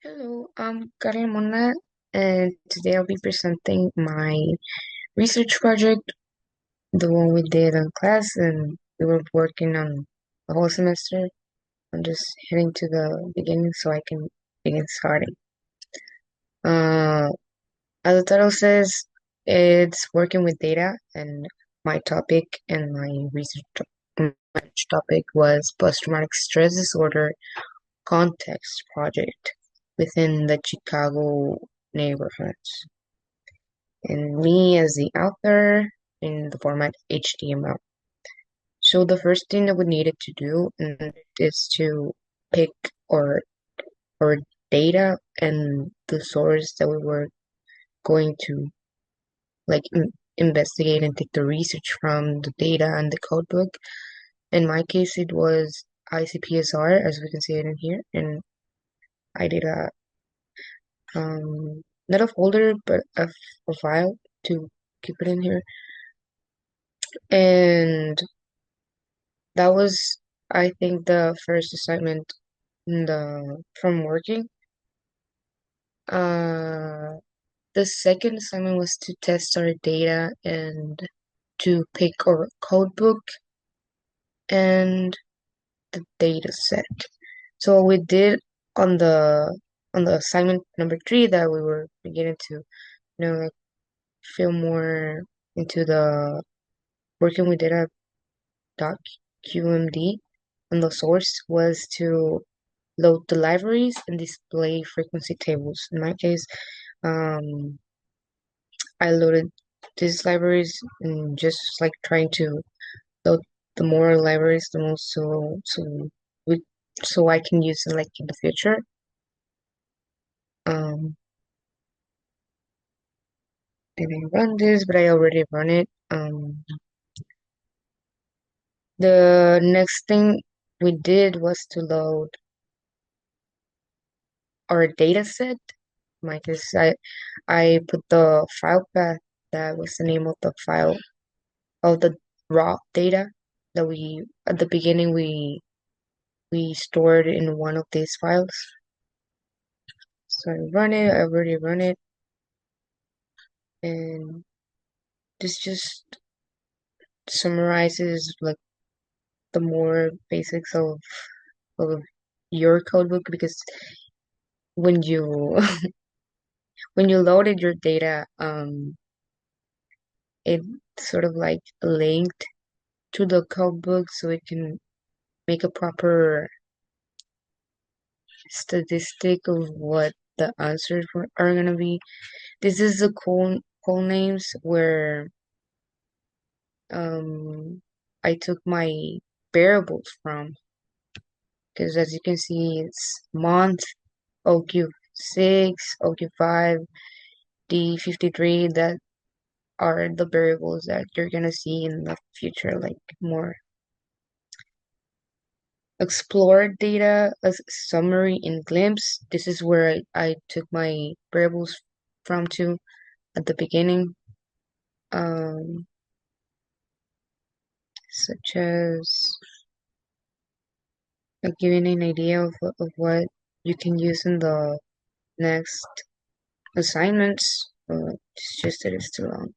Hello, I'm Carla, and today I'll be presenting my research project, the one we did in class, and we were working on the whole semester. I'm just heading to the beginning so I can begin starting. Uh, as the title says, it's working with data, and my topic and my research topic was post-traumatic stress disorder context project within the Chicago neighborhoods. And me as the author in the format HTML. So the first thing that we needed to do is to pick our our data and the source that we were going to like investigate and take the research from the data and the codebook. In my case, it was ICPSR, as we can see it in here, and I did a not a folder but a file to keep it in here, and that was, I think, the first assignment in the from working. Uh, the second assignment was to test our data and to pick our code book and the data set. So we did on the assignment number three that we were beginning to, like feel more into the working with data doc QMD, and the source was to load the libraries and display frequency tables. In my case, um, I loaded these libraries and just like trying to load the more libraries, the most we, so I can use it like in the future. Um, did I run this? But I already run it. The next thing we did was to load our data set. My case, I put the file path that was the name of the file of the raw data that we at the beginning we stored in one of these files. So I already run it, and this just summarizes like the more basics of your codebook, because when you when you loaded your data, it sort of like linked to the codebook so it can make a proper statistic of what the answers are gonna be. This is the cool names where I took my variables from, because as you can see, it's month, OQ6, OQ5, D53, that are the variables that you're gonna see in the future, like more explored data as summary in glimpse. This is where I took my variables from too at the beginning, um, such as like giving an idea of what you can use in the next assignments. It's just that it's too long.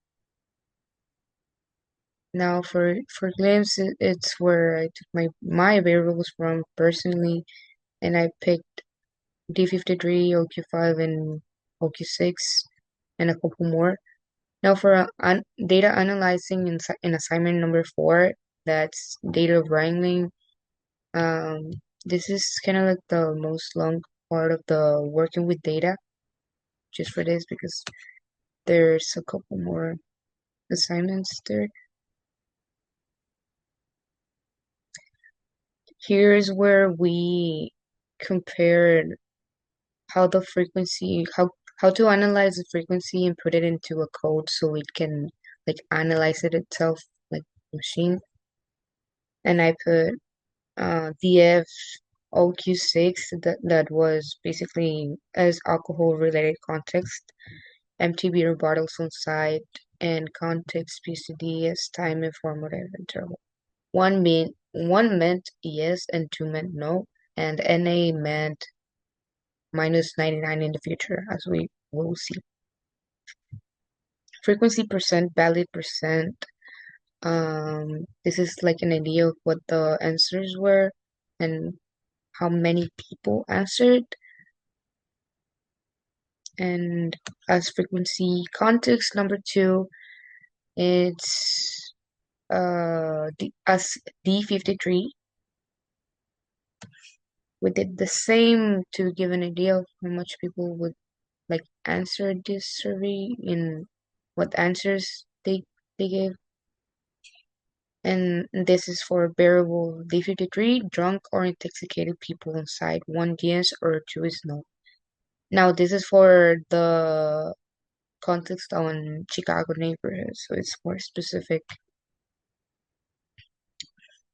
Now for glimpse, it's where I took my variables from personally, and I picked D53, OQ5, and OQ6, and a couple more. Now for data analyzing in assignment number four, that's data wrangling. Um, this is kind of like the most long part of the working with data, just for this, because there's a couple more assignments there. Here's where we compared how the frequency, how to analyze the frequency and put it into a code so it can like analyze it itself, like machine. And I put DF OQ6, that was basically as alcohol related context, empty beer bottles on site, and context PSTD as time informative interval. One meant yes and two meant no, and NA meant minus 99 in the future, as we will see. Frequency percent, valid percent. This is like an idea of what the answers were and how many people answered. And as frequency context, number 2, it's as D53. We did the same to give an idea of how much people would like answer this survey and what answers they gave. And this is for variable D53, drunk or intoxicated people inside. 1 yes or 2 is no. Now this is for the context on Chicago neighborhoods, so it's more specific.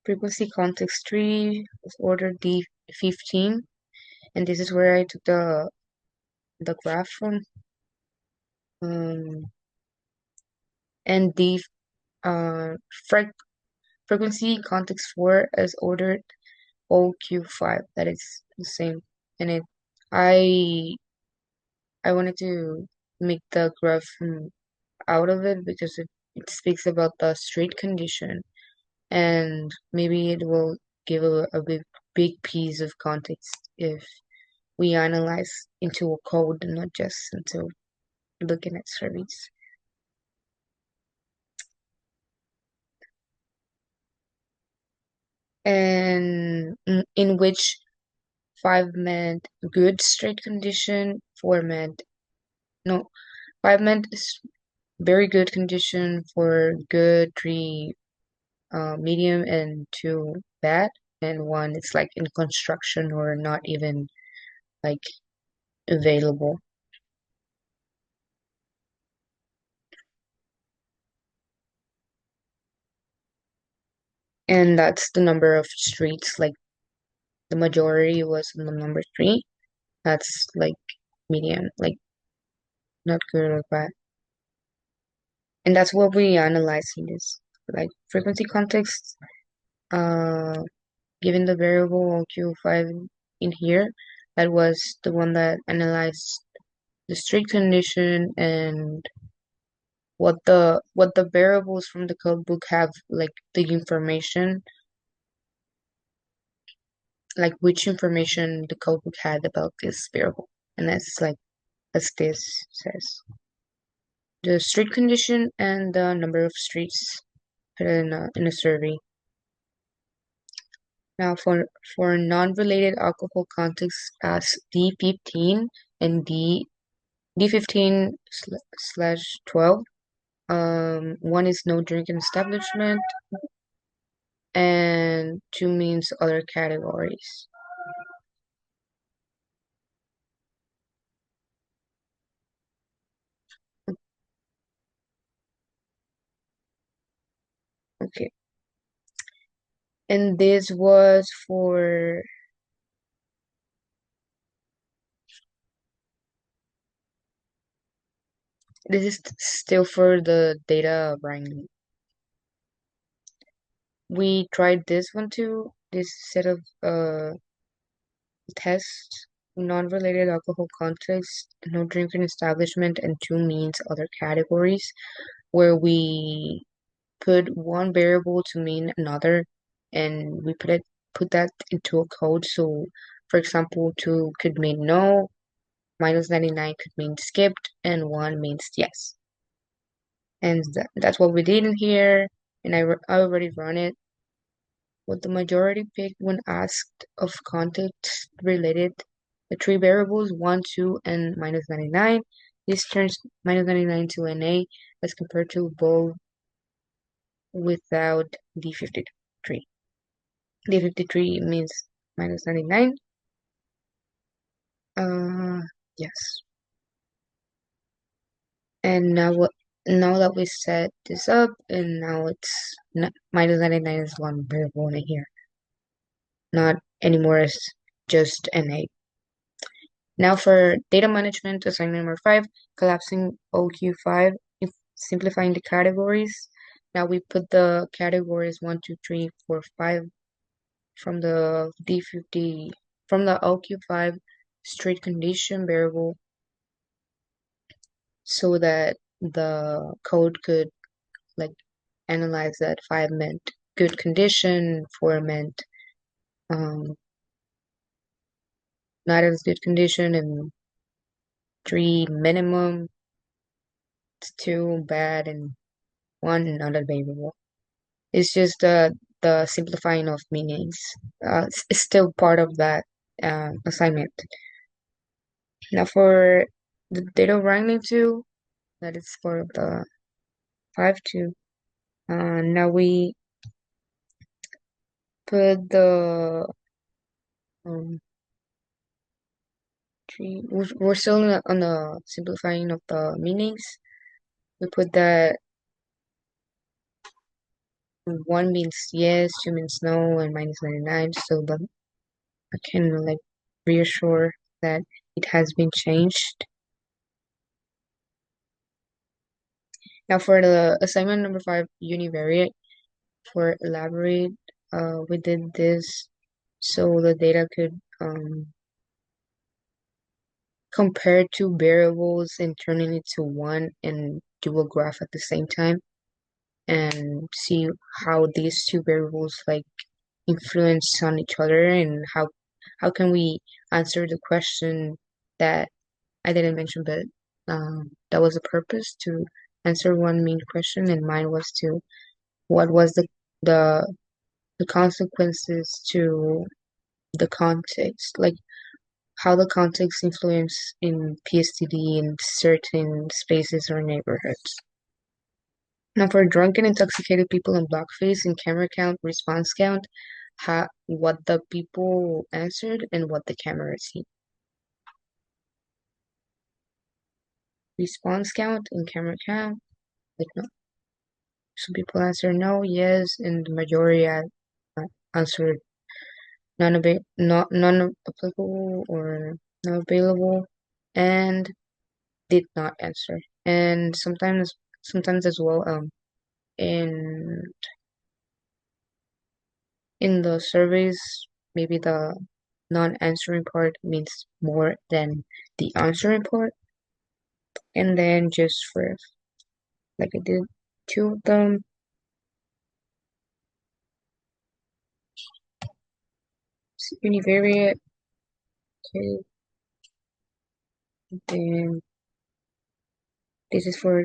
Frequency context 3 is order D15, and this is where I took the graph from. And the fre frequency context 4 is ordered OQ5. That is the same. And I wanted to make the graph out of it because it speaks about the street condition, and maybe it will give a big piece of context if we analyze into a code, not just into looking at surveys. And in which 5 meant good street condition, 4 meant no, 5 meant is very good condition, for good, 3 medium, and 2 bad, and 1 it's like in construction or not even like available. And that's the number of streets, like the majority was in the number 3. That's like medium, like not good or bad. And that's what we analyze in this, like frequency context, given the variable Q5 in here, that was the one that analyzed the street condition and what the variables from the code book have, like the information, like which information the code book had about this variable. And that's like, as this says, the street condition and the number of streets put in a survey. Now for non-related alcohol context as D15 and D15 slash 12. One is no drinking establishment, and 2 means other categories. Okay. And this was for this is still for the data wrangling. We tried this one too, this set of tests, non-related alcohol context, no drinking establishment, and 2 means other categories, where we put one variable to mean another, and we put that into a code. So for example, 2 could mean no, minus 99 could mean skipped, and 1 means yes. And that's what we did in here, and I already run it. What the majority picked when asked of context related, the 3 variables 1, 2, and minus 99. This turns minus 99 to NA as compared to both without D53. D53 means minus 99. Yes. And now that we set this up, and now it's minus 99 is one variable in here, not anymore as just NA. Now for data management, assignment number 5, collapsing OQ5, simplifying the categories. Now we put the categories 1, 2, 3, 4, 5 from the D50, from the OQ5 street condition variable so that the code could like analyze that 5 meant good condition, 4 meant um, not as good condition, and 3 minimum, 2 bad, and 1 not available. It's just the simplifying of meanings. It's still part of that assignment. Now for the data wrangling tool, that is for the 5-2. Now we put the um, tree. We're still on the simplifying of the meanings. We put that 1 means yes, 2 means no, and minus 99. So that I can like reassure that it has been changed. Now for the assignment number 5, univariate, for elaborate, we did this so the data could compare two variables and turn it into one and do a graph at the same time and see how these two variables like influence on each other and how can we answer the question that I didn't mention, but that was the purpose to answer one main question, and mine was to what was the the consequences to the context, like how the context influence in PSTD in certain spaces or neighborhoods. Now, for drunken, intoxicated people in blackface and camera count, response count, what the people answered and what the camera see. Response count and camera count, like no. Some people answer no, yes, and the majority answered none applicable or not available, and did not answer. And sometimes as well, in the surveys, maybe the non-answering part means more than the answering part. And then just for like I did 2 of them, univariate, okay, then this is for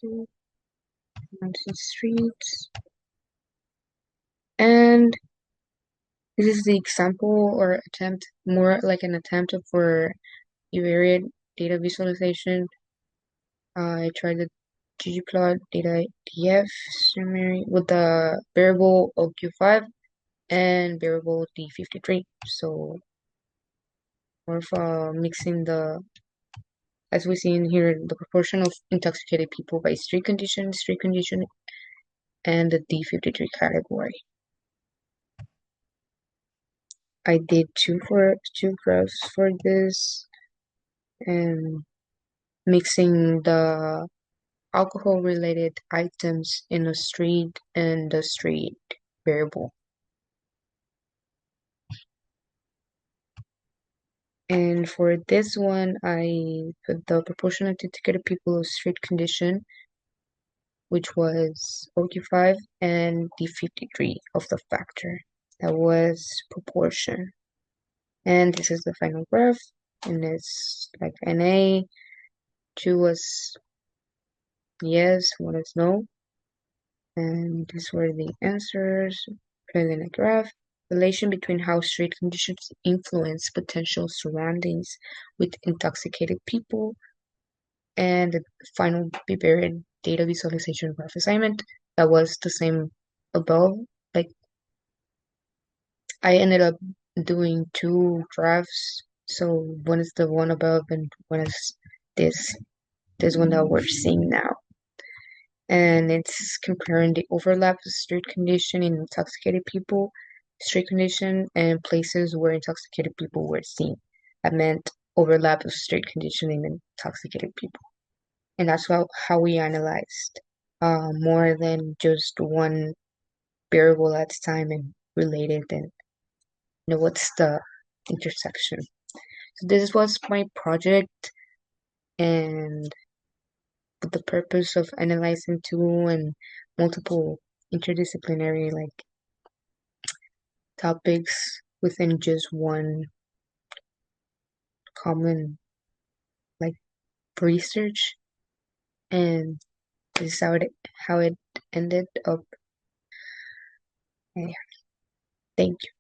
2 mountain streets, and this is the example or attempt, more like an attempt for univariate data visualization. I tried the ggplot data df summary with the variable OQ5 and variable D53. So more of mixing the, as we see in here, the proportion of intoxicated people by street condition, and the D53 category. I did two graphs for this, and mixing the alcohol related items in a street and the street variable. And for this one, I put the proportion of intoxicated people of street condition, which was OQ5, and D53 of the factor. That was proportion. And this is the final graph, and it's like NA, 2 was yes, 1 is no. And these were the answers. Plotted in a graph. Relation between how street conditions influence potential surroundings with intoxicated people. And the final bivariate data visualization graph assignment. That was the same above. Like I ended up doing 2 graphs. So one is the one above and one is this one that we're seeing now. And it's comparing the overlap of street condition in intoxicated people, street condition, and places where intoxicated people were seen. That meant overlap of street condition in intoxicated people. And that's how we analyzed more than just one variable at a time and related and what's the intersection. So this was my project, and with the purpose of analyzing two and multiple interdisciplinary like topics within just one common like research, and this is how it ended up. Yeah, thank you.